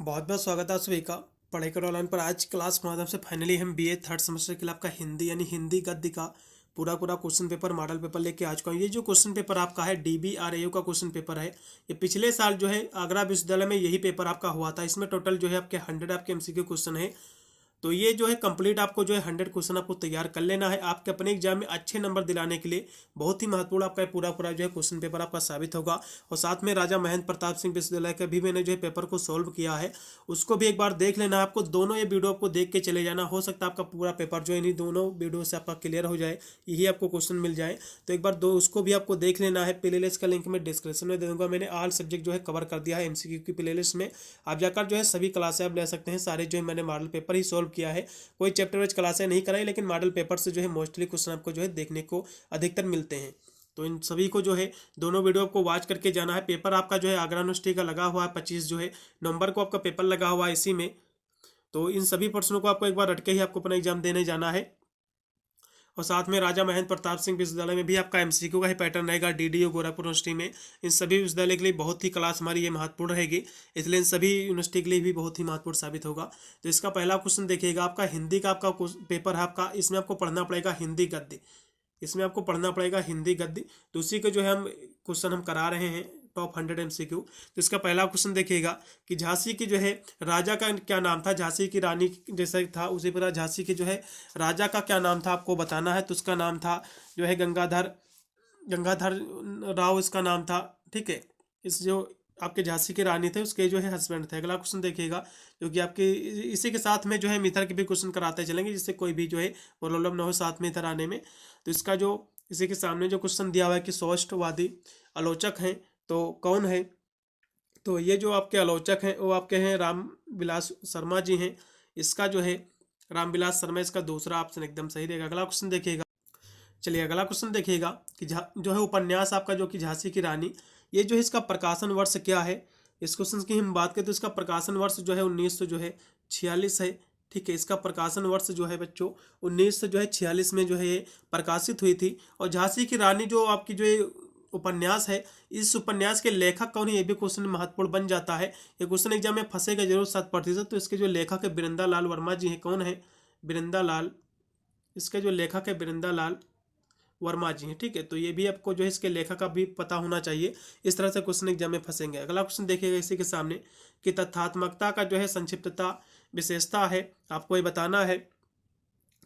बहुत बहुत स्वागत है आप सभी का पढ़ाई करो ऑनलाइन पर। आज क्लास के माध्यम से फाइनली हम बीए थर्ड सेमेस्टर के लिए आपका हिंदी यानी हिंदी गद्य का पूरा क्वेश्चन पेपर मॉडल पेपर लेके आ चुका हूँ। ये जो क्वेश्चन पेपर आपका है DBRAU का क्वेश्चन पेपर है। ये पिछले साल जो है आगरा विश्वविद्यालय में यही पेपर आपका हुआ था। इसमें टोटल जो है आपके 100 आपके MCQ क्वेश्चन है। तो ये जो है कंप्लीट आपको जो है 100 क्वेश्चन आपको तैयार कर लेना है। आपके अपने एग्जाम में अच्छे नंबर दिलाने के लिए बहुत ही महत्वपूर्ण आपका पूरा जो है क्वेश्चन पेपर आपका साबित होगा। और साथ में राजा महेंद्र प्रताप सिंह विश्वविद्यालय का भी मैंने जो है पेपर को सॉल्व किया है, उसको भी एक बार देख लेना है आपको। दोनों ये वीडियो आपको देख के चले जाना, हो सकता है आपका पूरा पेपर जो है इन्हीं दोनों वीडियो से आपका क्लियर हो जाए, यही आपको क्वेश्चन मिल जाए। तो एक बार दो उसको भी आपको देख लेना है। प्लेलिस्ट का लिंक मैं डिस्क्रिप्शन में दे दूंगा। मैंने ऑल सब्जेक्ट जो है कवर कर दिया है MCQ की प्लेलिस्ट में। आप जाकर जो है सभी क्लासें आप ले सकते हैं। सारे जो है मैंने मॉडल पेपर ही सॉल्व किया है, कोई चैप्टर वाइज क्लासें नहीं कराई, लेकिन मॉडल पेपर से जो है मोस्टली क्वेश्चन आपको जो है देखने को अधिकतर मिलते हैं। तो इन सभी को जो है दोनों वीडियो को वॉच करके जाना है। पेपर आपका जो है आगरा यूनिवर्सिटी का लगा हुआ है, 25 जो है नवंबर को आपका पेपर लगा हुआ है इसी में। तो इन सभी प्रश्नों को आपको एक बार रट के ही आपको अपना एग्जाम देने जाना है। और साथ में राजा महेंद्र प्रताप सिंह विश्वविद्यालय में भी आपका MCQ का ही पैटर्न रहेगा। DDU गोरखपुर यूनिवर्सिटी में इन सभी विश्वविद्यालय के लिए बहुत ही क्लास हमारी ये महत्वपूर्ण रहेगी, इसलिए इन सभी यूनिवर्सिटी के लिए भी बहुत ही महत्वपूर्ण साबित होगा। तो इसका पहला क्वेश्चन देखिएगा, आपका हिंदी का आपका पेपर है आपका। इसमें आपको पढ़ना पड़ेगा हिंदी गद्य। इसमें आपको पढ़ना पड़ेगा हिंदी गद्य। तो उसी के जो है हम क्वेश्चन हम करा रहे हैं टॉप 100 MCQ। तो इसका पहला क्वेश्चन देखिएगा कि झांसी की जो है राजा का क्या नाम था। झांसी की रानी जैसा था उसी प्रकार झांसी की जो है राजा का क्या नाम था आपको बताना है। तो उसका नाम था जो है गंगाधर गंगाधर राव इसका नाम था। ठीक है, इस जो आपके झांसी की रानी थे उसके जो है हस्बैंड थे। अगला क्वेश्चन देखिएगा जो कि आपके इसी के साथ में जो है मिथर के भी क्वेश्चन कराते चलेंगे, जिससे कोई भी जो है प्रॉब्लम ना हो साथ में इधर आने में। तो इसका जो इसी के सामने जो क्वेश्चन दिया हुआ है कि सौष्ठवादी आलोचक हैं तो कौन है। तो ये जो आपके आलोचक हैं वो आपके हैं रामविलास शर्मा जी हैं। इसका जो है रामविलास शर्मा, इसका दूसरा ऑप्शन एकदम सही रहेगा। अगला क्वेश्चन देखिएगा, चलिए अगला क्वेश्चन देखिएगा कि जो है उपन्यास आपका जो कि झांसी की रानी, ये जो है इसका प्रकाशन वर्ष क्या है। इस क्वेश्चन की हम बात करें तो इसका प्रकाशन वर्ष जो है 1900 जो है 46 है। ठीक है, इसका प्रकाशन वर्ष जो है बच्चों 1946 में जो है ये प्रकाशित हुई थी। और झांसी की रानी जो आपकी जो ये उपन्यास है, इस उपन्यास के लेखक कौन है ये भी क्वेश्चन महत्वपूर्ण बन जाता है। ये क्वेश्चन एग्जाम में फंसेगा जरूर 7%। तो इसके जो लेखक है बिरंदा लाल वर्मा जी हैं। कौन है? बिरंदा लाल। इसके जो लेखक है बिरंदा लाल वर्मा जी हैं। ठीक है, तो ये भी आपको जो है इसके लेखक का भी पता होना चाहिए। इस तरह से क्वेश्चन एग्जाम में फंसेंगे। अगला क्वेश्चन देखिएगा इसी के सामने कि तथ्यात्मकता का जो है संक्षिप्तता विशेषता है आपको ये बताना है।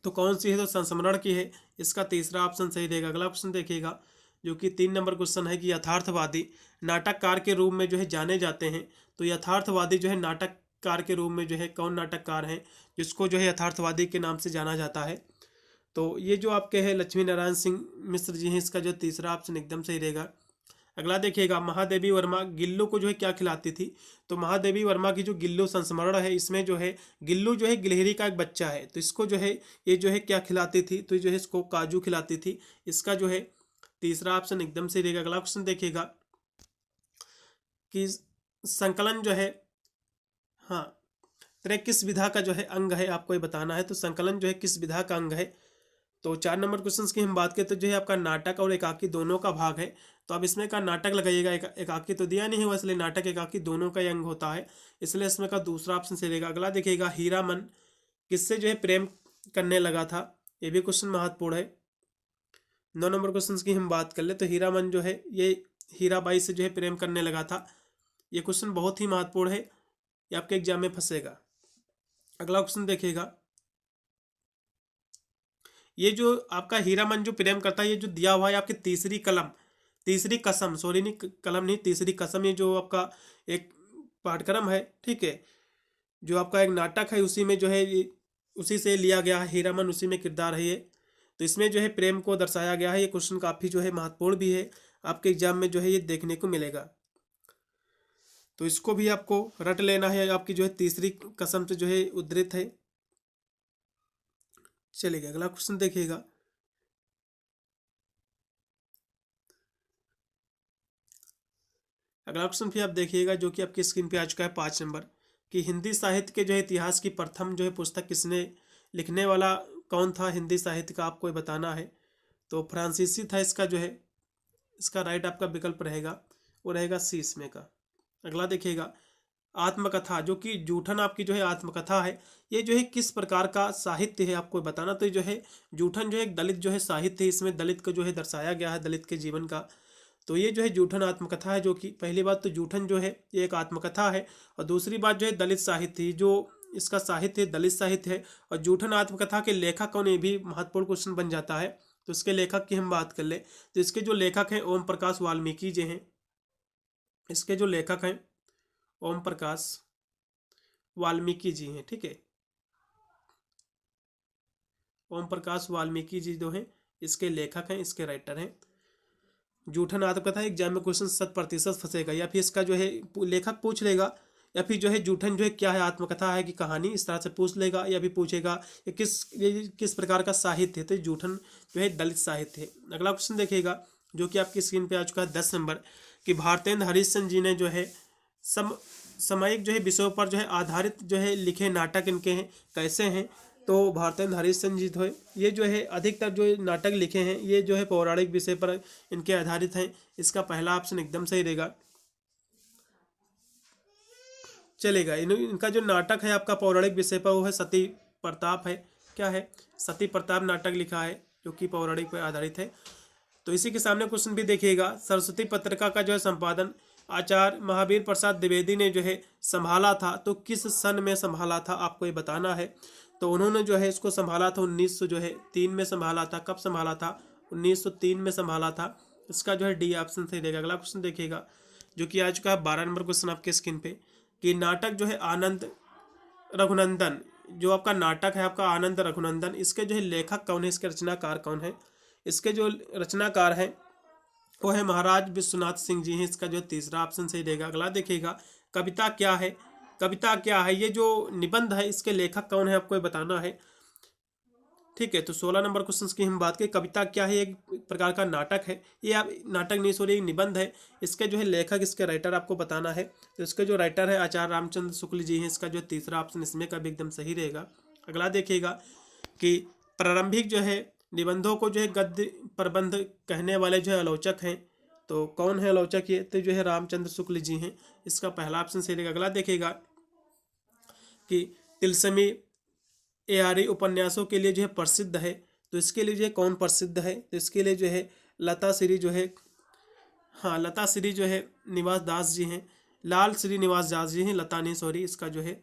तो कौन सी है? तो संस्मरण की है। इसका तीसरा ऑप्शन सही रहेगा। अगला क्वेश्चन देखिएगा जो कि 3 नंबर क्वेश्चन है कि यथार्थवादी नाटककार के रूप में जो है जाने जाते हैं। तो यथार्थवादी जो है नाटककार के रूप में जो है कौन नाटककार हैं जिसको जो है यथार्थवादी के नाम से जाना जाता है। तो ये जो आपके हैं लक्ष्मी नारायण सिंह मिश्र जी हैं। इसका जो तीसरा ऑप्शन एकदम सही रहेगा। अगला देखिएगा महादेवी वर्मा गिल्लू को जो है क्या खिलाती थी। तो महादेवी वर्मा की जो गिल्लू संस्मरण है इसमें जो है गिल्लू जो है गिलहरी का एक बच्चा है। तो इसको जो है ये जो है क्या खिलाती थी, तो जो है इसको काजू खिलाती थी। इसका जो है तीसरा ऑप्शन एकदम सही रहेगा। अगला क्वेश्चन देखिएगा कि संकलन जो है, हाँ, तरह किस विधा का जो है अंग है आपको ये बताना है। तो संकलन जो है किस विधा का अंग है। तो 4 नंबर क्वेश्चन की हम बात करें तो जो है आपका नाटक और एकाकी दोनों का भाग है। तो अब इसमें का नाटक लगाइएगा, एकाकी तो दिया नहीं हुआ, इसलिए नाटक एकाकी दोनों का अंग होता है, इसलिए इसमें का दूसरा ऑप्शन सही रहेगा। अगला देखिएगा हीरामन किससे जो है प्रेम करने लगा था। ये भी क्वेश्चन महत्वपूर्ण है। 9 नंबर क्वेश्चन की हम बात कर ले तो हीरामन जो है ये हीराबाई से जो है प्रेम करने लगा था। ये क्वेश्चन बहुत ही महत्वपूर्ण है, ये आपके एग्जाम में फंसेगा। अगला क्वेश्चन देखिएगा ये जो आपका हीरामन जो प्रेम करता है, ये जो दिया हुआ है आपकी तीसरी कसम, सॉरी नहीं कलम नहीं, तीसरी कसम, ये जो आपका एक पाठ्यक्रम है। ठीक है, जो आपका एक नाटक है उसी में जो है उसी से लिया गया है। हीरामन उसी में किरदार है ये। तो इसमें जो है प्रेम को दर्शाया गया है। ये क्वेश्चन काफ़ी जो है महत्वपूर्ण भी है, आपके एग्जाम में जो है ये देखने को मिलेगा। तो इसको भी आपको रट लेना है, आपकी जो है तीसरी कसम से जो है उद्धृत है। चलिए अगला क्वेश्चन देखिएगा अगला क्वेश्चन भी आप देखिएगा जो कि आपकी स्क्रीन पे आ चुका है 5 नंबर कि हिंदी साहित्य के जो है इतिहास की प्रथम जो है पुस्तक किसने लिखने वाला कौन था हिंदी साहित्य का आपको बताना है। तो फ्रांसीसी था इसका जो है, इसका राइट आपका विकल्प रहेगा वो रहेगा सी इसमें का। अगला देखिएगा आत्मकथा, जो कि जूठन आपकी जो है आत्मकथा है, ये जो है किस प्रकार का साहित्य है आपको बताना। तो जो है जूठन जो है एक दलित जो है साहित्य है, इसमें दलित को जो है दर्शाया गया है, दलित के जीवन का। तो ये जो है जूठन आत्मकथा है, जो कि पहली बात तो जूठन जो है ये एक आत्मकथा है, और दूसरी बात जो है दलित साहित्य, जो इसका साहित्य है दलित साहित्य है। और जूठन आत्मकथा के लेखक कौन, ये भी महत्वपूर्ण क्वेश्चन बन जाता है। तो इसके लेखक की हम बात कर ले, तो इसके जो लेखक हैं ओम प्रकाश वाल्मीकि जी हैं। इसके जो लेखक हैं ओम प्रकाश वाल्मीकि जी हैं, ठीक है। ओम प्रकाश वाल्मीकि जी जो हैं इसके लेखक हैं, इसके राइटर हैं। जूठन आत्मकथा एग्जाम में क्वेश्चन 100% फंसेगा, या फिर इसका जो है लेखक पूछ लेगा, या फिर जो है जूठन जो है क्या है, आत्मकथा है कि कहानी, इस तरह से पूछ लेगा, या फिर पूछेगा ये किस प्रकार का साहित्य है। तो जूठन जो है दलित साहित्य है। अगला क्वेश्चन देखिएगा जो कि आपकी स्क्रीन पे आ चुका है 10 नंबर, कि भारतेंद्र हरिश्चंद्र जी ने जो है सामयिक जो है विषयों पर जो है आधारित जो है लिखे नाटक इनके हैं, कैसे हैं। तो भारतेंद्र हरिश्चंद्र जी तो ये जो है अधिकतर जो नाटक लिखे हैं ये जो है पौराणिक विषय पर इनके आधारित हैं। इसका पहला ऑप्शन एकदम सही रहेगा, चलेगा। इनका जो नाटक है आपका पौराणिक विषय पर वो है सती प्रताप है। क्या है? सती प्रताप नाटक लिखा है जो कि पौराणिक पर आधारित है। तो इसी के सामने क्वेश्चन भी देखिएगा, सरस्वती पत्रिका का जो है संपादन आचार्य महावीर प्रसाद द्विवेदी ने जो है संभाला था, तो किस सन में संभाला था आपको ये बताना है। तो उन्होंने जो है इसको संभाला था 1903 में संभाला था। कब संभाला था? 1903 में संभाला था। इसका जो है डी ऑप्शन सही रहेगा। अगला क्वेश्चन देखिएगा जो कि आ चुका है 12 नंबर क्वेश्चन आपके स्क्रीन पे, कि नाटक जो है आनंद रघुनंदन, जो आपका नाटक है आपका आनंद रघुनंदन, इसके जो है लेखक कौन है, इसके रचनाकार कौन है? इसके जो रचनाकार हैं वो है महाराज विश्वनाथ सिंह जी हैं। इसका जो तीसरा ऑप्शन सही रहेगा। अगला देखिएगा, कविता क्या है? कविता क्या है, ये जो निबंध है इसके लेखक कौन है आपको ये बताना है, ठीक है। तो 16 नंबर क्वेश्चन की हम बात करें, कविता क्या है, एक प्रकार का नाटक है, ये आप नाटक नहीं सॉरी निबंध है। इसके जो है लेखक, इसके राइटर आपको बताना है। तो इसके जो राइटर है आचार्य रामचंद्र शुक्ल जी हैं। इसका जो तीसरा ऑप्शन इसमें का भी एकदम सही रहेगा। अगला देखिएगा कि प्रारंभिक जो है निबंधों को जो है गद्य प्रबंध कहने वाले जो है आलोचक हैं, तो कौन है आलोचक? ये तो जो है रामचंद्र शुक्ल जी हैं। इसका पहला ऑप्शन सही रहेगा। अगला देखिएगा कि तिलस्मी एआरई उपन्यासों के लिए जो है प्रसिद्ध है, तो इसके लिए जो है कौन प्रसिद्ध है? तो इसके लिए जो है लता श्री जो है, हाँ लता श्री जो है निवास दास जी हैं, लाल श्री निवास दास जी हैं, लता नहीं सॉरी। इसका जो है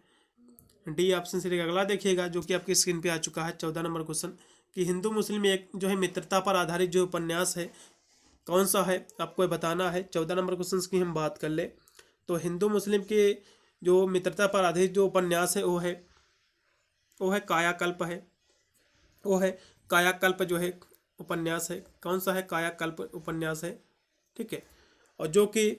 डी ऑप्शन सही रहेगा। अगला देखिएगा जो कि आपकी स्क्रीन पे आ चुका है 14 नंबर क्वेश्चन, कि हिंदू मुस्लिम एक जो है मित्रता पर आधारित जो उपन्यास है कौन सा है आपको बताना है। 14 नंबर क्वेश्चन की हम बात कर ले तो हिंदू मुस्लिम के जो मित्रता पर आधारित जो उपन्यास है वो है कायाकल्प है। वो है कायाकल्प जो है उपन्यास है। कौन सा है? कायाकल्प उपन्यास है, ठीक है। और जो कि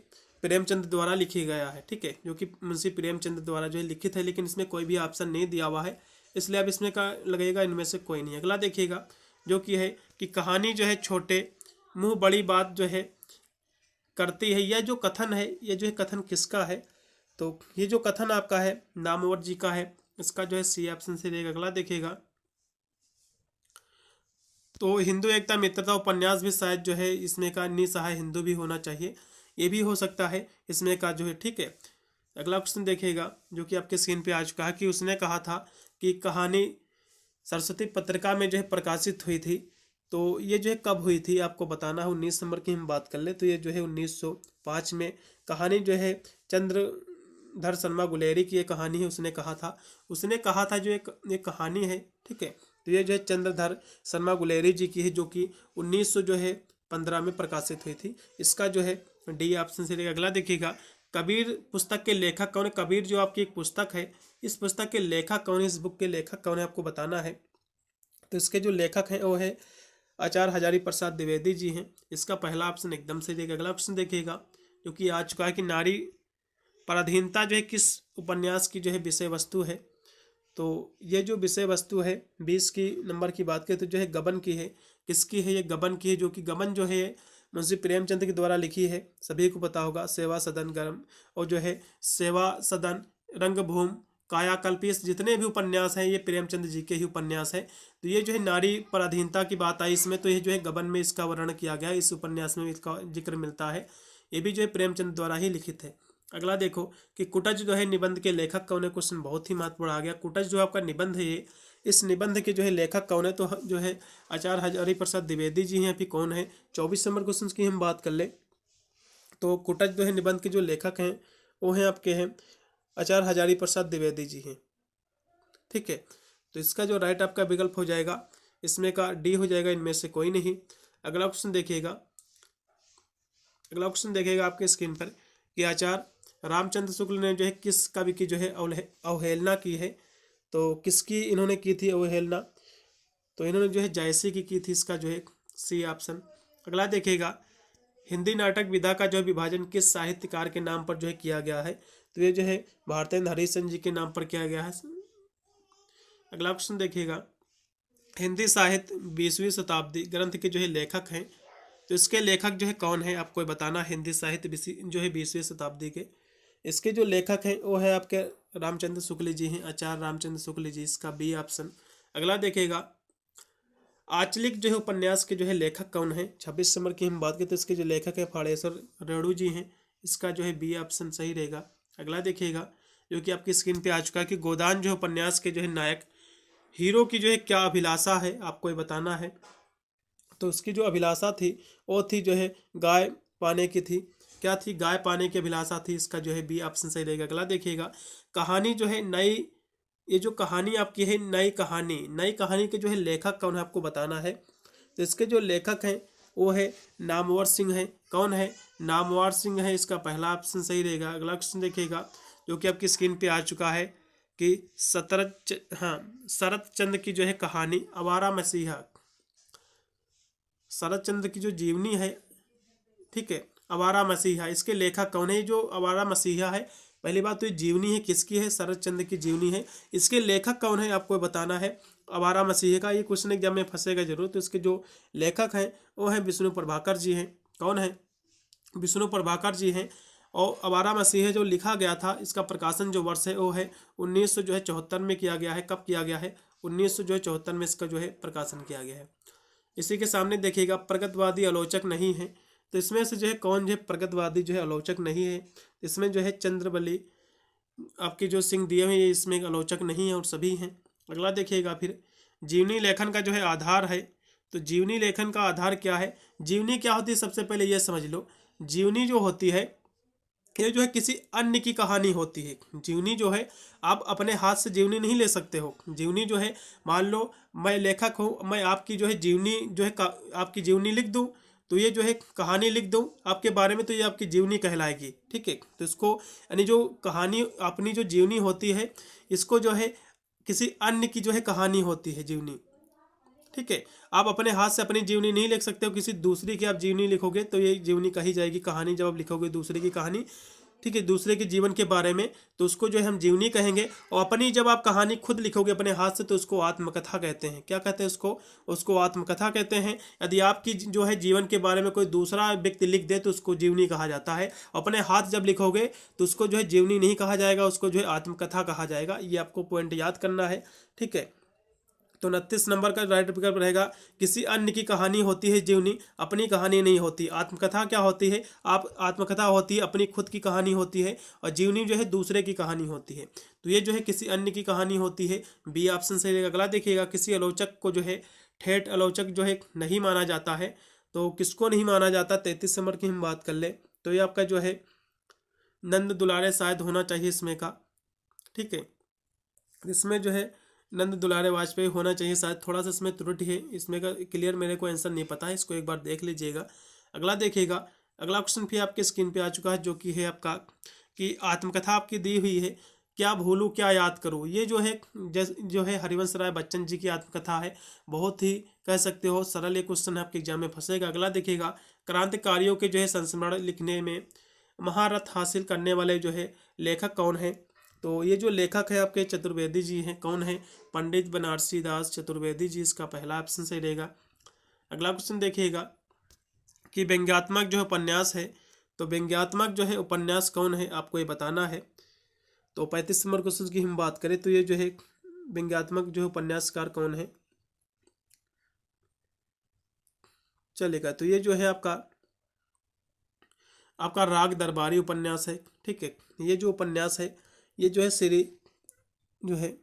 प्रेमचंद द्वारा लिखी गया है, ठीक है, जो कि मुंशी प्रेमचंद द्वारा जो है लिखित है, लेकिन इसमें कोई भी ऑप्शन नहीं दिया हुआ है, इसलिए अब इसमें का लगेगा इनमें से कोई नहीं। अगला देखिएगा जो कि है कि कहानी जो है छोटे मुंह बड़ी बात जो है करती है, यह जो कथन है ये जो है कथन किसका है? तो ये जो कथन आपका है नामवर जी का है। इसका जो है सी ऑप्शन से रहेगा। अगला देखिएगा तो हिंदू एकता मित्रता उपन्यास भी शायद जो है इसमें का निसहाय हिंदू भी होना चाहिए, ये भी हो सकता है इसमें का जो है, ठीक है। अगला क्वेश्चन देखिएगा जो कि आपके स्क्रीन पे आ चुका है, कि उसने कहा था कि कहानी सरस्वती पत्रिका में जो है प्रकाशित हुई थी, तो ये जो है कब हुई थी आपको बताना है। 19 नंबर की हम बात कर ले तो ये जो है 1905 में कहानी जो है चंद्रधर शर्मा गुलेरी की ये कहानी है। उसने कहा था जो एक कहानी है, ठीक है। तो ये जो है चंद्रधर शर्मा गुलेरी जी की है, जो कि 1915 में प्रकाशित हुई थी। इसका जो है डी ऑप्शन से रहेगा। अगला देखिएगा कबीर पुस्तक के लेखक कौन है? कबीर जो आपकी एक पुस्तक है, इस पुस्तक के लेखक कौन है, इस बुक के लेखक कौन है आपको बताना है। तो इसके जो लेखक हैं वो है आचार्य हजारी प्रसाद द्विवेदी जी हैं। इसका पहला ऑप्शन एकदम सही रहेगा। अगला ऑप्शन देखिएगा जो कि आ चुका है कि नारी पराधीनता जो है किस उपन्यास की जो है विषय वस्तु है। तो ये जो विषय वस्तु है 20 की नंबर की बात करें तो जो है गबन की है। किसकी है? ये गबन की है, जो कि गबन जो है मुंशी प्रेमचंद के द्वारा लिखी है, सभी को पता होगा। सेवा सदन गर्म और जो है सेवा सदन रंगभूमि कायाकल्प, जितने भी उपन्यास हैं ये प्रेमचंद जी के ही उपन्यास है। तो ये जो है नारी पराधीनता की बात आई इसमें, तो ये जो है गबन में इसका वर्णन किया गया, इस उपन्यास में इसका जिक्र मिलता है। ये भी जो है प्रेमचंद द्वारा ही लिखित है। अगला देखो कि कुटज जो है निबंध के लेखक कौन है, क्वेश्चन बहुत ही महत्वपूर्ण आ गया। कुटज जो आपका निबंध है ये, इस निबंध के जो है लेखक कौन है, तो जो है आचार्य हजारी प्रसाद द्विवेदी जी हैं। अभी कौन है, 24 नंबर क्वेश्चन की हम बात कर ले तो कुटज जो है निबंध के जो लेखक हैं वो हैं आपके हैं आचार्य हजारी प्रसाद द्विवेदी जी हैं। ठीक है, तो इसका जो राइट आपका विकल्प हो जाएगा इसमें का डी हो जाएगा, इनमें से कोई नहीं। अगला क्वेश्चन देखिएगा, अगला क्वेश्चन देखिएगा आपके स्क्रीन पर कि आचार्य रामचंद्र शुक्ल ने जो है किस कवि की जो है अवहेलना की है, तो किसकी इन्होंने की थी अवहेलना, तो इन्होंने जो है जायसी की थी, इसका जो है सी ऑप्शन। अगला देखिएगा हिंदी नाटक विधा का जो है विभाजन किस साहित्यकार के नाम पर जो है किया गया है, तो ये जो है भारतेंद्र हरिश्चंद्र जी के नाम पर किया गया है। अगला क्वेश्चन देखिएगा हिंदी साहित्य 20वीं शताब्दी ग्रंथ के जो है लेखक हैं, तो इसके लेखक जो है कौन है आपको बताना। हिंदी साहित्य जो है 20वीं शताब्दी के इसके जो लेखक हैं वो है आपके रामचंद्र शुक्ल जी हैं, आचार्य रामचंद्र शुक्ल जी, इसका बी ऑप्शन। अगला देखिएगा आंचलिक जो है उपन्यास के जो है लेखक कौन है, 26 नंबर की हम बात करें तो इसके जो लेखक है फाड़ेश्वर रेणु जी हैं, इसका जो है बी ऑप्शन सही रहेगा। अगला देखिएगा जो कि आपकी स्क्रीन पे आ चुका है कि गोदान जो है उपन्यास के जो है नायक हीरो की जो है क्या अभिलाषा है आपको ये बताना है, तो उसकी जो अभिलाषा थी वो थी जो है गाय पाने की थी। क्या थी, गाय पाने की अभिलाषा थी, इसका जो है बी ऑप्शन सही रहेगा। अगला देखिएगा कहानी जो है नई, ये जो कहानी आपकी है नई कहानी के जो है लेखक कौन है आपको बताना है, तो इसके जो लेखक हैं वो है नामवर सिंह है। कौन है, नामवर सिंह है, इसका पहला ऑप्शन सही रहेगा। अगला क्वेश्चन देखिएगा जो कि आपकी स्क्रीन पे आ चुका है कि शरत चंद्र की जो है कहानी आवारा मसीहा, शरत चंद्र की जो जीवनी है, ठीक है, आवारा मसीहा, इसके लेखक कौन है। जो आवारा मसीहा है, पहली बात तो ये जीवनी है किसकी है, शरत चंद्र की जीवनी है, इसके लेखक कौन है आपको बताना है। आवारा मसीहा का ये क्वेश्चन एग्जाम में फंसेगा जरूर, तो इसके जो लेखक हैं वो हैं विष्णु प्रभाकर जी हैं। कौन है, विष्णु प्रभाकर जी हैं। और आवारा मसीहा जो लिखा गया था इसका प्रकाशन जो वर्ष है वो है 1974 में किया गया है। कब किया गया है, 1974 में इसका जो है प्रकाशन किया गया है। इसी के सामने देखिएगा प्रगतवादी आलोचक नहीं है, तो इसमें से जो है कौन जो है प्रगतवादी जो है आलोचक नहीं है, इसमें जो है चंद्रबली आपकी जो सिंह दिए हैं ये इसमें एक आलोचक नहीं है और सभी हैं। अगला देखिएगा फिर जीवनी लेखन का जो है आधार है, तो जीवनी लेखन का आधार क्या है, जीवनी क्या होती है सबसे पहले ये समझ लो। जीवनी जो होती है ये जो है किसी अन्य की कहानी होती है। जीवनी जो है आप अपने हाथ से जीवनी नहीं ले सकते हो। जीवनी जो है मान लो मैं लेखक हूँ, मैं आपकी जो है जीवनी जो है आपकी जीवनी लिख दूँ, तो ये जो है कहानी लिख दूँ आपके बारे में, तो ये आपकी जीवनी कहलाएगी। ठीक है, तो इसको यानी जो कहानी अपनी जो जीवनी होती है इसको जो है किसी अन्य की जो है कहानी होती है जीवनी। ठीक है, आप अपने हाथ से अपनी जीवनी नहीं लिख सकते हो, किसी दूसरी की आप जीवनी लिखोगे तो ये जीवनी कही जाएगी। कहानी जब आप लिखोगे दूसरे की कहानी, ठीक है, दूसरे के जीवन के बारे में, तो उसको जो है हम जीवनी कहेंगे। और अपनी जब आप कहानी खुद लिखोगे अपने हाथ से तो उसको आत्मकथा कहते हैं। क्या कहते हैं उसको, उसको आत्मकथा कहते हैं। यदि आपकी जो है जीवन के बारे में कोई दूसरा व्यक्ति लिख दे तो उसको जीवनी कहा जाता है। अपने हाथ जब लिखोगे तो उसको जो है जीवनी नहीं कहा जाएगा, उसको जो है आत्मकथा कहा जाएगा। ये आपको पॉइंट याद करना है। ठीक है, तो 29 नंबर का राइट विकल्प रहेगा किसी अन्य की कहानी होती है जीवनी, अपनी कहानी नहीं होती। आत्मकथा क्या होती है, आप आत्मकथा होती है अपनी खुद की कहानी होती है, और जीवनी जो है दूसरे की कहानी होती है। तो ये जो है किसी अन्य की कहानी होती है, बी ऑप्शन सही रहेगा। अगला देखिएगा किसी आलोचक को जो है ठेठ आलोचक जो है नहीं माना जाता है, तो किसको नहीं माना जाता, 33 नंबर की हम बात कर ले तो ये आपका जो है नंद दुलारे शायद होना चाहिए इसमें का। ठीक है, इसमें जो है नंद दुलारे वाजपेयी होना चाहिए शायद, थोड़ा सा इसमें त्रुटि है, इसमें का क्लियर मेरे को आंसर नहीं पता है, इसको एक बार देख लीजिएगा। अगला देखिएगा, अगला क्वेश्चन भी आपके स्क्रीन पे आ चुका है जो कि है आपका कि आत्मकथा आपकी दी हुई है, क्या भूलूं क्या याद करूं। ये जो है जो है हरिवंश राय बच्चन जी की आत्मकथा है, बहुत ही कह सकते हो सरल ये क्वेश्चन आपके एग्जाम में फंसेगा। अगला देखिएगा क्रांतिकारियों के जो है संस्मरण लिखने में महारत हासिल करने वाले जो है लेखक कौन है, तो ये जो लेखक है आपके चतुर्वेदी जी हैं। कौन है, पंडित बनारसी दास चतुर्वेदी जी, इसका पहला ऑप्शन सही रहेगा। अगला क्वेश्चन देखिएगा कि व्यंग्यात्मक जो है उपन्यास है, तो व्यंग्यात्मक जो है उपन्यास कौन है आपको ये बताना है। तो 35 नंबर क्वेश्चन की हम बात करें तो ये जो है व्यंग्यात्मक जो है उपन्यासकार कौन है, चलेगा, तो ये जो है आपका आपका राग दरबारी उपन्यास है। ठीक है, ये जो उपन्यास है ये जो है श्री जो है,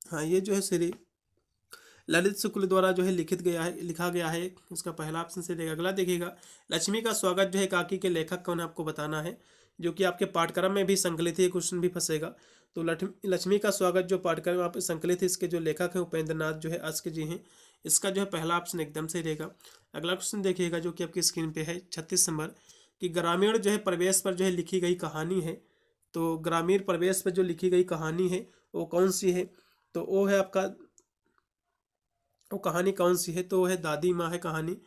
हाँ ये जो है श्री ललित शुक्ल द्वारा जो है लिखा गया है। इसका पहला ऑप्शन से रहेगा। अगला देखिएगा, लक्ष्मी का स्वागत जो है एकाकी के लेखक कौन है, आपको बताना है, जो कि आपके पाठ्यक्रम में भी संकलित है, ये क्वेश्चन भी फंसेगा। तो लक्ष्मी का स्वागत जो पाठ्यक्रम आप संकलित है, इसके जो लेखक हैं उपेंद्र नाथ जो है अस्क जी हैं। इसका जो है पहला ऑप्शन एकदम सही रहेगा। अगला क्वेश्चन देखिएगा जो कि आपकी स्क्रीन पे है 36 नंबर, कि ग्रामीण जो है प्रवेश पर जो है लिखी गई कहानी है। तो ग्रामीण प्रवेश पर जो लिखी गई कहानी है वो कौन सी है, तो वो है आपका, वो कहानी कौन सी है, तो वो है दादी माँ है कहानी।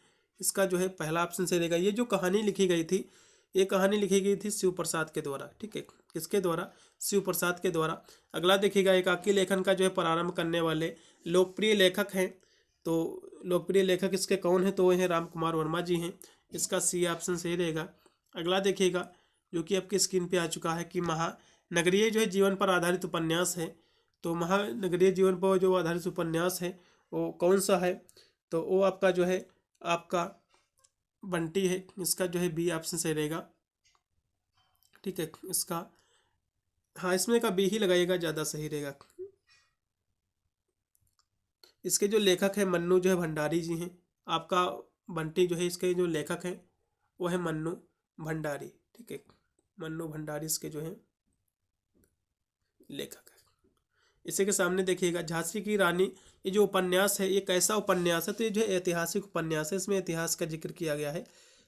इसका जो है पहला ऑप्शन से रहेगा। ये जो कहानी लिखी गई थी, ये कहानी लिखी गई थी शिव प्रसाद के द्वारा। ठीक है, किसके द्वारा, शिव प्रसाद के द्वारा। अगला देखिएगा, एकाकी लेखन का जो है प्रारंभ करने वाले लोकप्रिय लेखक हैं। तो लोकप्रिय लेखक इसके कौन है, तो वो हैं राम कुमार वर्मा जी हैं। इसका सी ऑप्शन सही रहेगा। अगला देखिएगा जो कि आपकी स्क्रीन पे आ चुका है, कि महानगरीय जो है जीवन पर आधारित उपन्यास है। तो महानगरीय जीवन पर जो आधारित उपन्यास है वो कौन सा है, तो वो आपका जो है आपका बंटी है। इसका जो है बी ऑप्शन सही रहेगा। ठीक है, इसका हाँ इसमें का बी ही लगाइएगा, ज़्यादा सही रहेगा। इसके जो लेखक है मन्नू जो है भंडारी जी हैं। आपका बंटी जो है इसके जो लेखक हैं वो है मन्नू भंडारी। ठीक है, मन्नू भंडारी इसके जो है लेखक है। इसी के सामने देखिएगा, झांसी की रानी, ये जो उपन्यास है ये कैसा उपन्यास है, तो ये जो है ऐतिहासिक उपन्यास है, इसमें इतिहास का जिक्र किया गया है।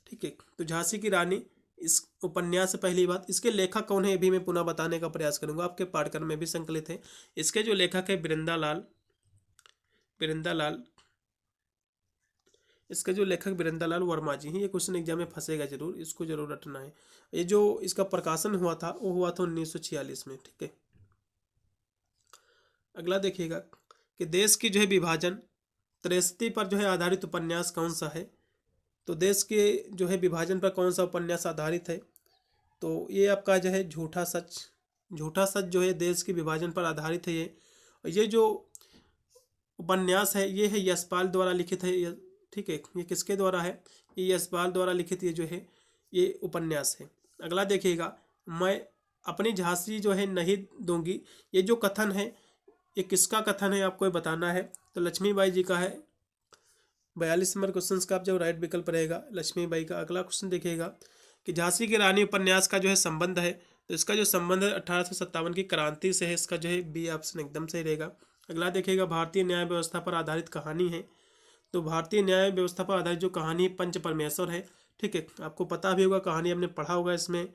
ठीक है, तो झांसी की रानी इस उपन्यास से पहली बात, इसके लेखक कौन है ये भी मैं पुनः बताने का प्रयास करूंगा, आपके पाठ्यक्रम में भी संकलित है। इसके जो लेखक है बिरंदालाल, इसके जो लेखक बिरंदालाल वर्मा जी हैं। ये क्वेश्चन एग्जाम में फंसेगा जरूर, इसको जरूर रटना है। ये जो इसका प्रकाशन हुआ था वो हुआ था 1946 में। ठीक है, अगला देखिएगा कि देश की जो है विभाजन त्रैस्ती पर जो है आधारित उपन्यास कौन सा है, तो देश के जो है विभाजन पर कौन सा उपन्यास आधारित है, तो ये आपका जो है झूठा सच। झूठा सच जो है देश के विभाजन पर आधारित है। ये जो उपन्यास है ये है यशपाल द्वारा लिखित है। ठीक है, ये किसके द्वारा है, ये यशपाल द्वारा लिखित ये जो है ये उपन्यास है। अगला देखिएगा, मैं अपनी झांसी जो है नहीं दूंगी, ये जो कथन है ये किसका कथन है आपको बताना है, तो लक्ष्मीबाई जी का है। 42 नंबर क्वेश्चन का आप जब राइट विकल्प रहेगा लक्ष्मीबाई का। अगला क्वेश्चन देखिएगा कि झांसी की रानी उपन्यास का जो है संबंध है, तो इसका जो संबंध है 1857 की क्रांति से है। इसका जो है बी ऑप्शन एकदम सही रहेगा। अगला देखिएगा, भारतीय न्याय व्यवस्था पर आधारित कहानी है, तो भारतीय न्याय व्यवस्था पर आधारित जो कहानी पंच परमेश्वर है। ठीक है, आपको पता भी होगा, कहानी हमने पढ़ा होगा। इसमें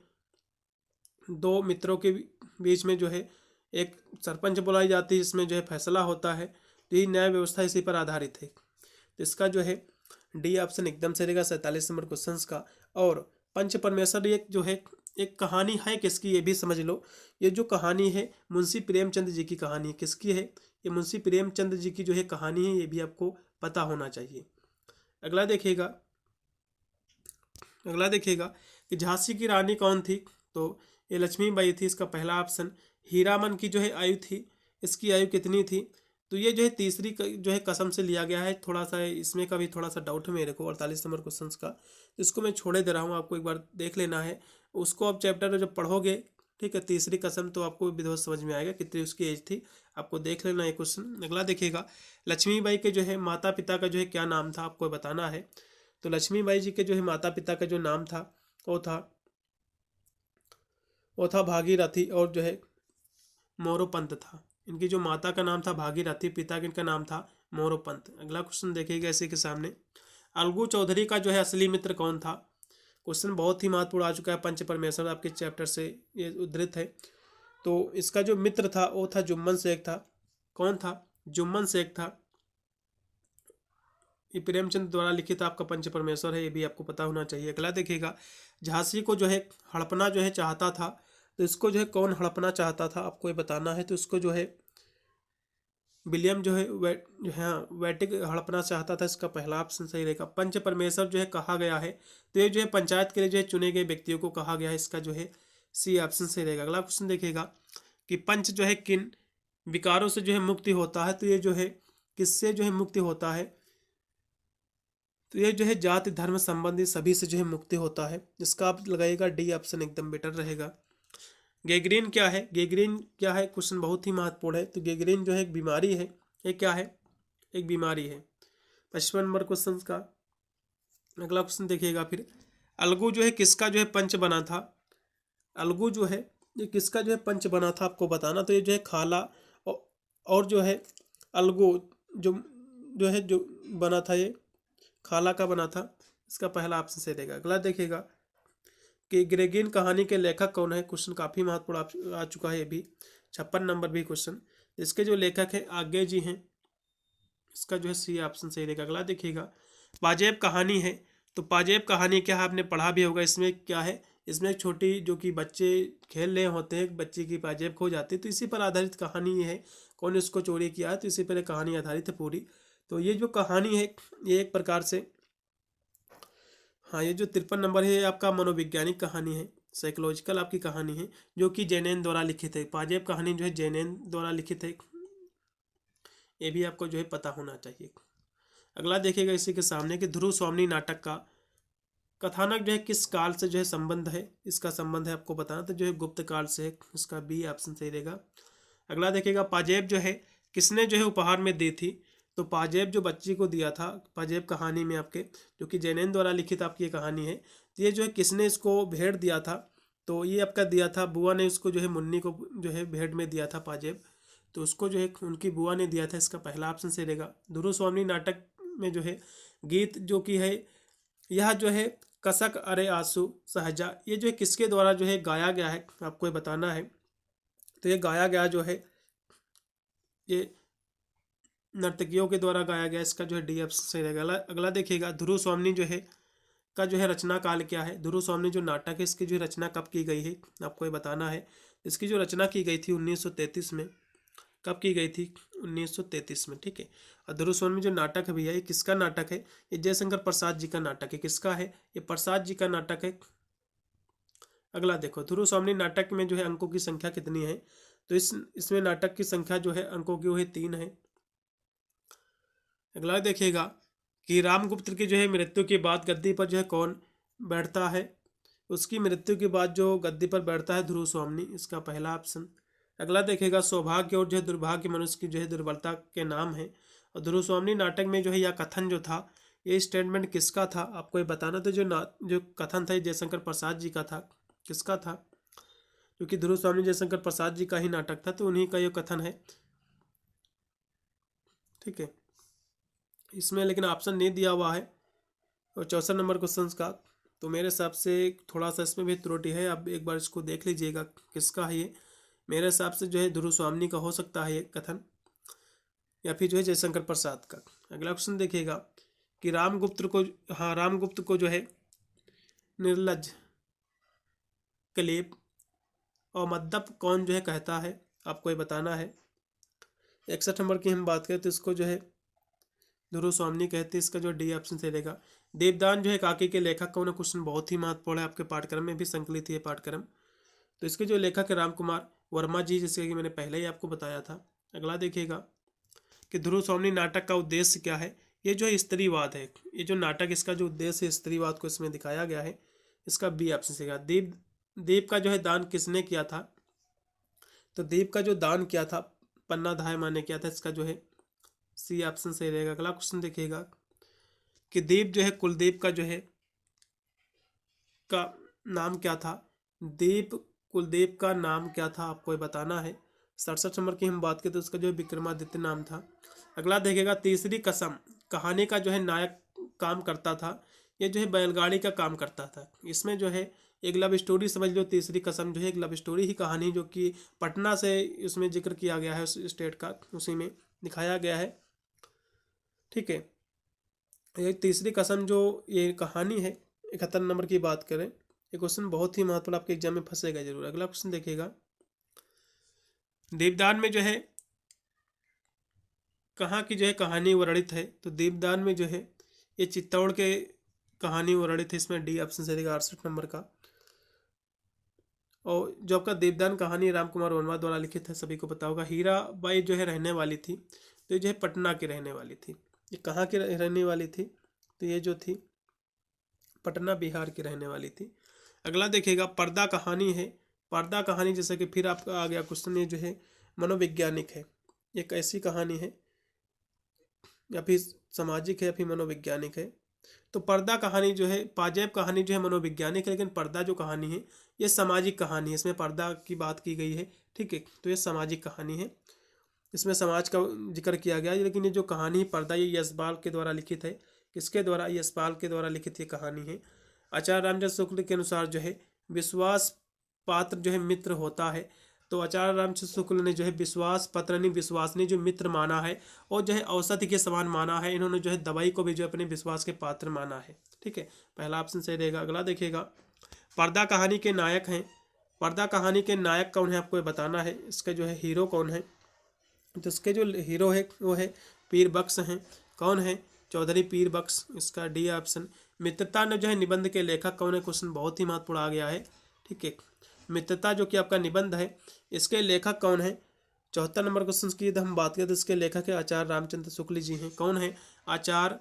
दो मित्रों के बीच में जो है एक सरपंच बुलाई जाती है, जिसमें जो है फैसला होता है। तो ये न्याय व्यवस्था इसी पर आधारित है। तो इसका जो है डी ऑप्शन एकदम से रहेगा 47 नंबर क्वेश्चन का। और पंच परमेश्वर एक जो है एक कहानी है किसकी, ये भी समझ लो। ये जो कहानी है मुंशी प्रेमचंद जी की कहानी है। किसकी है, ये मुंशी प्रेमचंद जी की जो है कहानी है, ये भी आपको पता होना चाहिए। अगला देखिएगा, कि झांसी की रानी कौन थी, तो ये लक्ष्मीबाई थी। इसका पहला ऑप्शन। हीरामन की जो है आयु थी, इसकी आयु कितनी थी, तो ये जो है तीसरी जो है कसम से लिया गया है। थोड़ा सा इसमें का भी थोड़ा सा डाउट है मेरे को 48 नंबर क्वेश्चन का, इसको मैं छोड़े दे रहा हूँ, आपको एक बार देख लेना है उसको। आप चैप्टर में जब पढ़ोगे, ठीक है, तीसरी कसम, तो आपको विधिवत समझ में आएगा कितनी उसकी एज थी, आपको देख लेना है क्वेश्चन। अगला देखिएगा, लक्ष्मीबाई के जो है माता पिता का जो है क्या नाम था, आपको बताना है। तो लक्ष्मीबाई जी के जो है माता पिता का जो नाम था वो था भागीरथी, और जो है मोरोपंत था। इनकी जो माता का नाम था भागीरथी, पिता का नाम था मोरोपंत। अगला क्वेश्चन देखिएगा इसी के सामने, अलगू चौधरी का जो है असली मित्र कौन था। क्वेश्चन बहुत ही महत्वपूर्ण आ चुका है, पंच परमेश्वर आपके चैप्टर से ये उद्धृत है। तो इसका जो मित्र था वो था जुम्मन शेख था। कौन था, जुम्मन शेख था। ये प्रेमचंद द्वारा लिखित आपका पंच परमेश्वर है, ये भी आपको पता होना चाहिए। अगला देखिएगा, झांसी को जो है हड़पना जो है चाहता था, तो इसको जो है कौन हड़पना चाहता था, आपको ये बताना है। तो इसको जो है विलियम जो है वेटिक हड़पना चाहता था। इसका पहला ऑप्शन सही रहेगा। पंच परमेश्वर जो है कहा गया है, तो ये जो है पंचायत के लिए जो है चुने गए व्यक्तियों को कहा गया है। इसका जो है सी ऑप्शन सही रहेगा। अगला क्वेश्चन देखिएगा कि पंच जो है किन विकारों से जो है मुक्ति होता है, तो ये जो है किससे जो है मुक्ति होता है, तो ये जो है जाति धर्म संबंधी सभी से जो है मुक्ति होता है। इसका आप लगाइएगा डी ऑप्शन एकदम बेटर रहेगा। गैंग्रीन क्या है? गैंग्रीन क्या है? क्वेश्चन बहुत ही महत्वपूर्ण है। तो गैंग्रीन जो है एक बीमारी है। ये क्या है? एक बीमारी है। 55 नंबर क्वेश्चन का अगला क्वेश्चन देखिएगा फिर। अलगू जो है किसका जो है पंच बना था? अलगू जो है ये किसका जो है पंच बना था आपको बताना। तो ये जो है खाला और जो है अलगू जो जो है जो बना था ये खाला का बना था। इसका पहला ऑप्शन सही रहेगा। अगला देखिएगा कि ग्रेगिन कहानी के लेखक कौन है? क्वेश्चन काफ़ी महत्वपूर्ण आ चुका है ये भी। 56 नंबर भी क्वेश्चन। इसके जो लेखक है आगे जी हैं। इसका जो है सी ऑप्शन सही रहेगा। अगला देखिएगा पाजेब कहानी है। तो पाजेब कहानी क्या है? आपने पढ़ा भी होगा। इसमें क्या है? इसमें एक छोटी जो कि बच्चे खेल रहे होते हैं, बच्चे की पाजेब खो जाती है, तो इसी पर आधारित कहानी है। कौन इसको चोरी किया है, तो इसी पर कहानी आधारित है पूरी। तो ये जो कहानी है ये एक प्रकार से, हाँ, ये जो 53 नंबर है ये आपका मनोवैज्ञानिक कहानी है, साइकोलॉजिकल आपकी कहानी है, जो कि जैनेन द्वारा लिखित है। पाजेब कहानी जो है जैनेन द्वारा लिखित है। ये भी आपको जो है पता होना चाहिए। अगला देखिएगा इसी के सामने कि ध्रुव स्वामिनी नाटक का कथानक जो है किस काल से जो है संबंध है? इसका संबंध है आपको बताना। तो जो है गुप्त काल से है। इसका बी ऑप्शन सही रहेगा। अगला देखिएगा पाजेब जो है किसने जो है उपहार में दी थी? तो पाजेब जो बच्ची को दिया था पाजेब कहानी में आपके, जो कि जैनेन द्वारा लिखित आपकी ये कहानी है, तो ये जो है किसने इसको भेंट दिया था? तो ये आपका दिया था बुआ ने इसको जो है मुन्नी को जो है भेंट में दिया था पाजेब। तो उसको जो है उनकी बुआ ने दिया था। इसका पहला ऑप्शन सही रहेगा। ध्रुव स्वामिनी नाटक में जो है गीत जो कि है यह जो है कसक अरे आंसू सहजा, ये जो है किसके द्वारा जो है गाया गया है आपको ये बताना है। तो ये गाया गया जो है ये नर्तकियों के द्वारा गाया गया। इसका जो है डी ऑप्शन सही रहेगा। अगला देखिएगा ध्रुव स्वामिनी जो है का जो है रचना काल क्या है? ध्रुव स्वामिनी जो नाटक है इसकी जो रचना कब की गई है आपको ये बताना है। इसकी जो रचना की गई थी 1933 में। कब की गई थी? 1933 में, ठीक है। और ध्रुव स्वामिनी जो नाटक है भैया ये किसका नाटक है? ये जयशंकर प्रसाद जी का नाटक है। किसका है? ये प्रसाद जी का नाटक है। अगला देखो ध्रुव स्वामिनी नाटक में जो है अंकों की संख्या कितनी है? तो इसमें नाटक की संख्या जो है अंकों की वो है 3 है। अगला देखिएगा कि रामगुप्त की जो है मृत्यु के बाद गद्दी पर जो है कौन बैठता है? उसकी मृत्यु के बाद जो गद्दी पर बैठता है ध्रुव स्वामिनी। इसका पहला ऑप्शन। अगला देखिएगा सौभाग्य और जो है दुर्भाग्य मनुष्य की जो है दुर्बलता के नाम है। और ध्रुव स्वामिनी नाटक में जो है यह कथन जो था ये स्टेटमेंट किसका था आपको ये बताना। तो जो कथन था जयशंकर प्रसाद जी का था। किसका था? क्योंकि ध्रुव स्वामिनी जयशंकर प्रसाद जी का ही नाटक था, तो उन्हीं का ये कथन है, ठीक है। इसमें लेकिन ऑप्शन नहीं दिया हुआ है। और 64 नंबर क्वेश्चन का तो मेरे हिसाब से थोड़ा सा इसमें भी त्रुटि है। आप एक बार इसको देख लीजिएगा किसका है ये। मेरे हिसाब से जो है ध्रुव स्वामिनी का हो सकता है ये कथन, या फिर जो है जयशंकर प्रसाद का। अगला क्वेश्चन देखिएगा कि रामगुप्त को जो है निर्लज, क्लेब और मद्दप कौन जो है कहता है आपको ये बताना है। 61 नंबर की हम बात करें तो इसको जो है ध्रुव स्वामिनी कहते हैं। इसका जो डी ऑप्शन सही रहेगा। देवदान जो है काकी के लेखक कौन है? क्वेश्चन बहुत ही महत्वपूर्ण है, आपके पाठ्यक्रम में भी संकलित है पाठ्यक्रम। तो इसके जो लेखक है राम कुमार वर्मा जी, जैसे कि मैंने पहले ही आपको बताया था। अगला देखिएगा कि ध्रुव स्वामिनी नाटक का उद्देश्य क्या है? ये जो है स्त्रीवाद है। ये जो नाटक इसका जो उद्देश्य है स्त्रीवाद को इसमें दिखाया गया है। इसका बी ऑप्शन सही रहेगा। दीप का जो है दान किसने किया था? तो दीप का जो दान किया था पन्ना धाय माने किया था। इसका जो है सी ऑप्शन सही रहेगा। अगला क्वेश्चन देखिएगा कि दीप जो है कुलदीप का जो है का नाम क्या था? दीप कुलदीप का नाम क्या था आपको ये बताना है। 67 नंबर की हम बात करें तो उसका जो है विक्रमादित्य नाम था। अगला देखिएगा तीसरी कसम कहानी का जो है नायक काम करता था। ये जो है बैलगाड़ी का काम करता था। इसमें जो है एक लव स्टोरी समझ लो। तीसरी कसम जो है एक लव स्टोरी ही कहानी, जो कि पटना से इसमें जिक्र किया गया है, उस स्टेट का उसी में दिखाया गया है, ठीक है। ये तीसरी कसम जो ये कहानी है 71 नंबर की बात करें, ये क्वेश्चन बहुत ही महत्वपूर्ण, आपके एग्जाम में फंसेगा जरूर। अगला क्वेश्चन देखिएगा दीपदान में जो है कहाँ की जो है कहानी वर्णित है? तो दीपदान में जो है ये चित्तौड़ के कहानी वर्णित है। इसमें डी ऑप्शन से देगा 68 नंबर का। और जो आपका दीपदान कहानी राम कुमार वर्मा द्वारा लिखित है, सभी को पता होगा। हीरा बाई जो है रहने वाली थी, तो ये जो है पटना की रहने वाली थी। ये कहाँ की रहने वाली थी? तो ये जो थी पटना बिहार की रहने वाली थी। अगला देखिएगा पर्दा कहानी है। पर्दा कहानी जैसे कि फिर आपका आ गया क्वेश्चन, ये जो है मनोवैज्ञानिक है। एक ऐसी कहानी है या फिर सामाजिक है या फिर मनोवैज्ञानिक है। तो पर्दा कहानी जो है, पाजेब कहानी जो है मनोवैज्ञानिक है, लेकिन पर्दा जो कहानी है ये सामाजिक कहानी है। इसमें पर्दा की बात की गई है, ठीक है। तो ये सामाजिक कहानी है, इसमें समाज का जिक्र किया गया है। लेकिन ये जो कहानी पर्दा ये यशपाल के द्वारा लिखित है। किसके द्वारा? यशपाल के द्वारा लिखित ये कहानी है। आचार्य रामचंद्र शुक्ल के अनुसार जो है विश्वास पात्र जो है मित्र होता है। तो आचार्य रामचंद्र शुक्ल ने जो है विश्वास पात्र यानी विश्वसनीय जो मित्र माना है, और जो है औषधि के समान माना है। इन्होंने जो है दवाई को भी जो अपने विश्वास के पात्र माना है, ठीक है। पहला ऑप्शन सही रहेगा। अगला देखिएगा पर्दा कहानी के नायक हैं। पर्दा कहानी के नायक कौन है आपको बताना है। इसके जो है हीरो कौन है? तो इसके जो हीरो है वो है पीर बख्श हैं। कौन है? चौधरी पीर बख्श, इसका डी ऑप्शन। मित्रता ने जो है निबंध के लेखक कौन है? क्वेश्चन बहुत ही महत्वपूर्ण आ गया है, ठीक है। मित्रता जो कि आपका निबंध है, इसके लेखक कौन है? 74 नंबर क्वेश्चन की यदि हम बात करें तो इसके लेखक है आचार्य रामचंद्र शुक्ल जी हैं। कौन है? आचार्य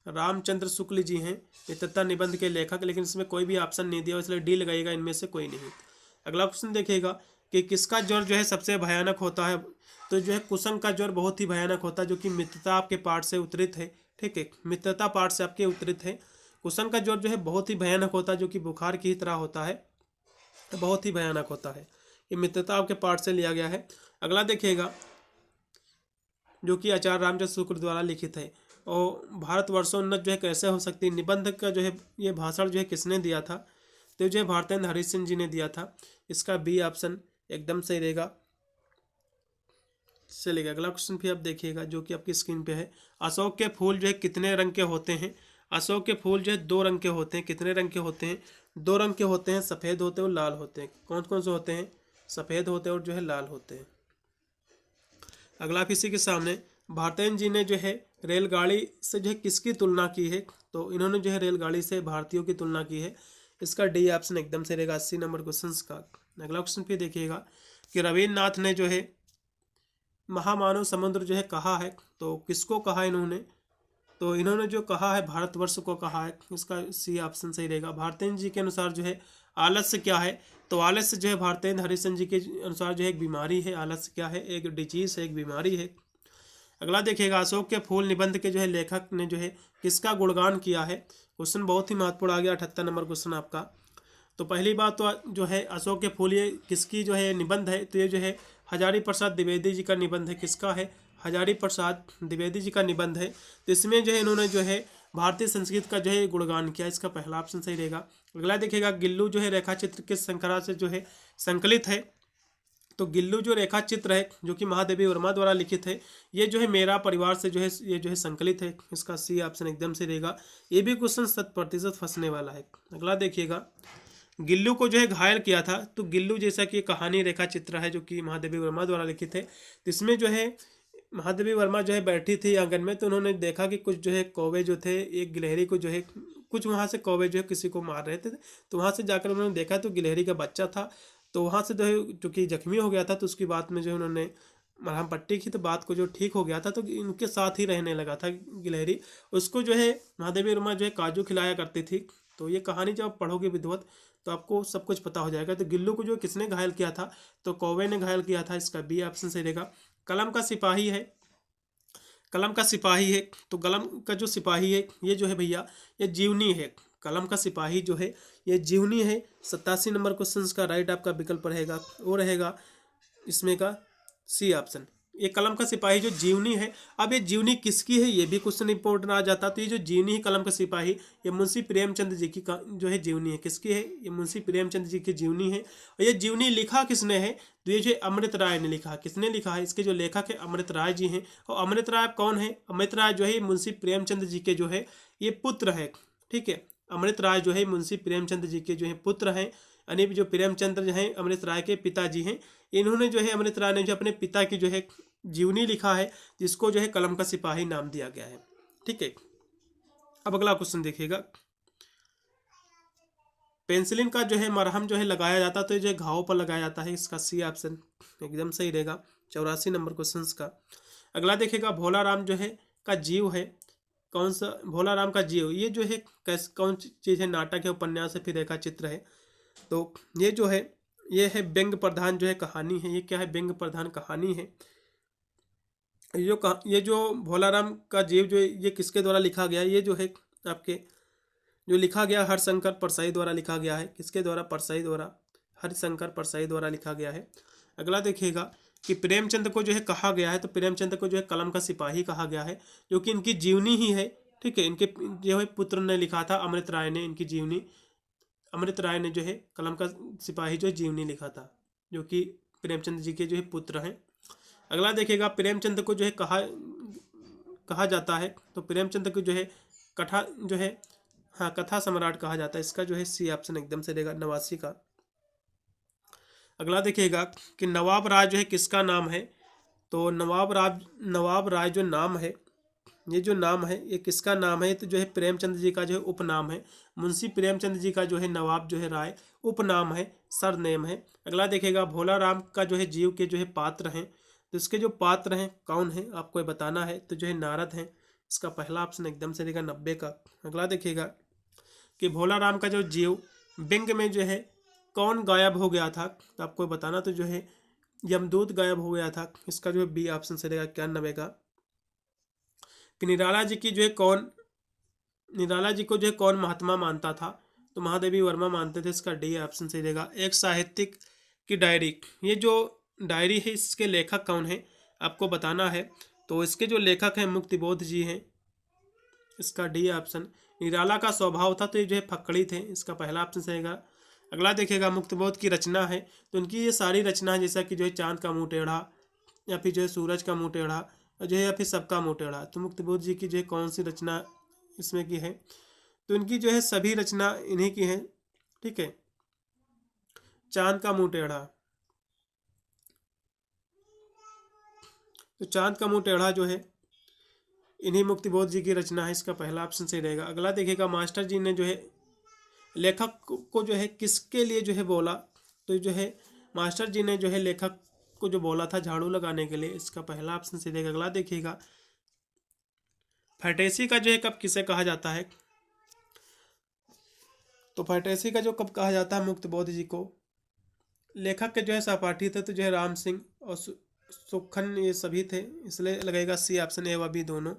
रामचंद्र शुक्ल जी हैं मित्रता निबंध के लेखक। लेकिन इसमें कोई भी ऑप्शन नहीं दिया, इसलिए डी लगाइएगा, इनमें से कोई नहीं। अगला क्वेश्चन देखिएगा कि किसका ज्वर जो है सबसे भयानक होता है? तो जो है कुसंग का ज्वर बहुत ही भयानक होता है, जो कि मित्रता आपके पाठ से उत्तरित है, ठीक है। मित्रता पाठ से आपके उत्तरित है। कुसंग का ज्वर जो है बहुत ही भयानक होता है, जो कि बुखार की तरह होता है, बहुत ही भयानक होता है। ये मित्रता आपके पाठ से लिया गया है। अगला देखिएगा जो कि आचार्य रामचंद्र शुक्ल द्वारा लिखित है। और भारतवर्षोन्नत जो है कैसे हो सकती है, निबंध का जो है ये भाषण जो है किसने दिया था? तो जो है भारतेंद्र हरिश्चंद्र जी ने दिया था। इसका बी ऑप्शन एकदम सही रहेगा। चलिए अगला क्वेश्चन भी आप देखिएगा जो कि आपकी स्क्रीन पे है। अशोक के फूल जो है कितने रंग के होते हैं? अशोक के फूल जो है 2 रंग के होते हैं। कितने रंग के होते हैं? 2 रंग के होते हैं, सफ़ेद होते हैं और लाल होते हैं। कौन कौन से होते हैं? सफ़ेद होते हैं और जो है लाल होते हैं। अगला किसी के सामने भारतेंद्र जी ने जो है रेलगाड़ी से जो है किसकी तुलना की है? तो इन्होंने जो है रेलगाड़ी से भारतीयों की तुलना की है। इसका डी ऑप्शन एकदम से रहेगा 80 नंबर क्वेश्चन का। अगला क्वेश्चन भी देखिएगा कि रविन्द्रनाथ ने जो है महामानव समुद्र जो है कहा है। तो किसको कहा इन्होंने? तो इन्होंने जो कहा है भारतवर्ष को कहा है। इसका सी ऑप्शन सही रहेगा। भारतेंद्र जी के अनुसार जो है आलस्य क्या है? तो आलस्य जो है भारतेंद्र हरिश्चंद्र जी के अनुसार जो है एक बीमारी है। आलस्य क्या है? एक डिजीज है, एक बीमारी है। अगला देखिएगा अशोक के फूल निबंध के जो है लेखक ने जो है किसका गुणगान किया है? क्वेश्चन बहुत ही महत्वपूर्ण आ गया, 78 नंबर क्वेश्चन आपका। तो पहली बात तो जो है अशोक के फूल ये किसकी जो है निबंध है? तो ये जो है हजारी प्रसाद द्विवेदी जी का निबंध है। किसका है? हजारी प्रसाद द्विवेदी जी का निबंध है। तो इसमें जो है इन्होंने जो है भारतीय संस्कृत का जो है गुणगान किया। इसका पहला ऑप्शन सही रहेगा। अगला देखिएगा गिल्लू जो है रेखा चित्र किस श्रृंखला से जो है संकलित है? तो गिल्लू जो रेखा चित्र है जो कि महादेवी वर्मा द्वारा लिखित है, ये जो है मेरा परिवार से जो है ये जो है संकलित है। इसका सी ऑप्शन एकदम से रहेगा। ये भी क्वेश्चन 100% फंसने वाला है। अगला देखिएगा गिल्लू को जो है घायल किया था। तो गिल्लू जैसा कि कहानी रेखा चित्र है जो कि महादेवी वर्मा द्वारा लिखित है। तो इसमें जो है महादेवी वर्मा जो है बैठी थी आंगन में, तो उन्होंने देखा कि कुछ जो है कौवे जो थे एक गिलहरी को जो है कुछ वहाँ से कौवे जो है किसी को मार रहे थे। तो वहाँ से जाकर उन्होंने देखा तो गिलहरी का बच्चा था। तो वहाँ से जो है चूँकि जख्मी हो गया था, तो उसकी बात में जो है उन्होंने मरहम पट्टी की, तो बात को जो ठीक हो गया था। तो इनके साथ ही रहने लगा था गिलहरी। उसको जो है महादेवी वर्मा जो है काजू खिलाया करती थी। तो ये कहानी जब आप पढ़ोगे विधिवत तो आपको सब कुछ पता हो जाएगा। तो गिल्लू को जो किसने घायल किया था? तो कौवे ने घायल किया था। इसका बी ऑप्शन सही रहेगा। कलम का सिपाही है, कलम का सिपाही है। तो कलम का जो सिपाही है ये जो है भैया ये जीवनी है। कलम का सिपाही जो है ये जीवनी है। 87 नंबर क्वेश्चन का राइट आपका विकल्प रहेगा वो रहेगा इसमें का सी ऑप्शन। ये कलम का सिपाही जो जीवनी है। अब ये जीवनी किसकी है ये भी क्वेश्चन इंपॉर्टेंट आ जाता। तो ये जो जीवनी है कलम का सिपाही ये मुंशी प्रेमचंद जी की जो है जीवनी है। किसकी है? ये मुंशी प्रेमचंद जी की जीवनी है। और ये जीवनी लिखा किसने है? तो ये जो अमृत राय ने लिखा। किसने लिखा है? इसके जो लेखक है अमृत राय जी हैं। और अमृत राय कौन है? अमृत राय जो है मुंशी प्रेमचंद जी के जो है ये पुत्र है, ठीक है। अमृत राय जो है मुंशी प्रेमचंद जी के जो है पुत्र हैं। यानी जो प्रेमचंद्र जो हैं अमृत राय के पिताजी हैं। इन्होंने जो है अमृत राय ने जो अपने पिता की जो है जीवनी लिखा है, जिसको जो है कलम का सिपाही नाम दिया गया है, ठीक है। अब अगला क्वेश्चन देखिएगा पेंसिलिन का जो है मरहम जो है लगाया जाता तो ये जो घावों पर लगाया जाता है। इसका सी ऑप्शन एकदम सही रहेगा। 84 नंबर क्वेश्चन का। अगला देखिएगा भोला राम जो है का जीव है। कौन सा भोला राम का जीव, ये जो है कौन चीज़ है, नाटक है, उपन्यास है, फिर रेखा चित्र है। तो ये जो है ये है व्यंग्य प्रधान जो है कहानी है। ये क्या है, व्यंग्य प्रधान कहानी है। ये जो भोला राम का जीव जो है ये किसके द्वारा लिखा गया है, ये जो है आपके जो लिखा गया हरिशंकर परसाई द्वारा लिखा गया है। किसके द्वारा, परसाई द्वारा, हरिशंकर परसाई द्वारा लिखा गया है। अगला देखिएगा कि प्रेमचंद को जो है कहा गया है, तो प्रेमचंद को जो है कलम का सिपाही कहा गया है, जो कि इनकी जीवनी ही है। ठीक है, इनके जो है पुत्र ने लिखा था, अमृत राय ने इनकी जीवनी, अमृत राय ने जो है कलम का सिपाही जो जीवनी लिखा था, जो कि प्रेमचंद जी के जो है पुत्र हैं। अगला देखिएगा प्रेमचंद को जो है कहा जाता है, तो प्रेमचंद को जो है कथा जो है, हाँ, कथा सम्राट कहा जाता है। इसका जो है सी ऑप्शन एकदम से रहेगा, 89 का। अगला देखिएगा कि नवाब राय जो है किसका नाम है, तो नवाब राय जो नाम है, ये जो नाम है ये किसका नाम है, तो जो है प्रेमचंद जी का जो है उपनाम है। मुंशी प्रेमचंद जी का जो है नवाब जो है राय उपनाम है, सरनेम है। अगला देखिएगा भोला राम का जो है जीव के जो है पात्र हैं, तो इसके जो पात्र हैं कौन है आपको ये बताना है, तो जो है नारद हैं। इसका पहला ऑप्शन एकदम से रहेगा 90 का। अगला देखिएगा कि भोला राम का जो जीव व्यंग में जो है कौन गायब हो गया था, तो आपको बताना, तो जो है यमदूत गायब हो गया था। इसका जो है बी ऑप्शन से रहेगा 91 का। कि निराला जी की जो है कौन, निराला जी को जो है कौन महात्मा मानता था, तो महादेवी वर्मा मानते थे। इसका डी ऑप्शन से रहेगा। एक साहित्यिक की डायरी, ये जो डायरी है इसके लेखक कौन है आपको बताना है, तो इसके जो लेखक हैं मुक्तिबोध जी हैं। इसका डी ऑप्शन। निराला का स्वभाव था, तो ये जो है फक्कड़ी थे। इसका पहला ऑप्शन से रहेगा। अगला देखिएगा मुक्तिबोध की रचना है, तो उनकी ये सारी रचना है, जैसा कि जो है चांद का मुंह टेढ़ा, या फिर जो है सूरज का मुंह टेढ़ा, जो है या फिर सबका मुंह टेढ़ा। तो मुक्तिबोध जी की जो है कौन सी रचना इसमें की है, तो इनकी जो है सभी रचना इन्हीं की है। ठीक है, चांद का मुंह टेढ़ा, तो चांद का मुंह टेढ़ा जो है इन्हीं मुक्तिबोध जी की रचना है। इसका पहला ऑप्शन सही रहेगा। अगला देखिएगा मास्टर जी ने जो है लेखक को जो है किसके लिए जो है बोला, तो जो है मास्टर जी ने जो है लेखक को जो बोला था झाड़ू लगाने के लिए। इसका पहला ऑप्शन सही रहेगा। अगला देखिएगा फैंटेसी का जो है कब किसे कहा जाता है, तो फैंटेसी का जो कब कहा जाता है मुक्तिबोध जी को। लेखक के जो है सहपाठी थे, तो जो है राम सिंह और सुखन ये सभी थे, इसलिए लगेगा सी ऑप्शन ए व बी दोनों।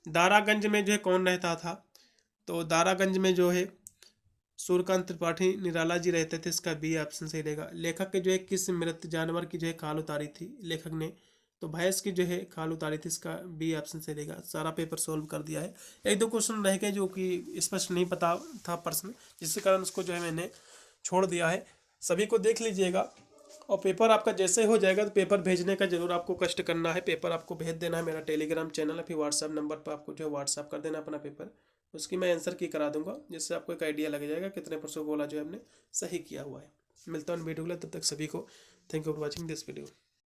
दारागंज में जो है कौन रहता था, तो दारागंज में जो है सूर्यकांत त्रिपाठी निराला जी रहते थे। इसका बी ऑप्शन सही रहेगा। लेखक के जो है किस मृत जानवर की जो है खाल उतारी थी लेखक ने, तो भैंस की जो है खाल उतारी थी। इसका बी ऑप्शन सही रहेगा। सारा पेपर सोल्व कर दिया है। एक दो क्वेश्चन रह गए जो कि स्पष्ट नहीं पता था प्रश्न, जिसके कारण उसको जो है मैंने छोड़ दिया है। सभी को देख लीजिएगा, और पेपर आपका जैसे हो जाएगा तो पेपर भेजने का जरूर आपको कष्ट करना है। पेपर आपको भेज देना है, मेरा टेलीग्राम चैनल है, फिर व्हाट्सएप नंबर पर आपको जो है व्हाट्सएप कर देना अपना पेपर। उसकी मैं आंसर की करा दूंगा, जिससे आपको एक आइडिया लग जाएगा कितने परसेंट बोला जो है हमने सही किया हुआ है। मिलता हूँ वीडियो के लिए, तब तक सभी को thank you for watching this video.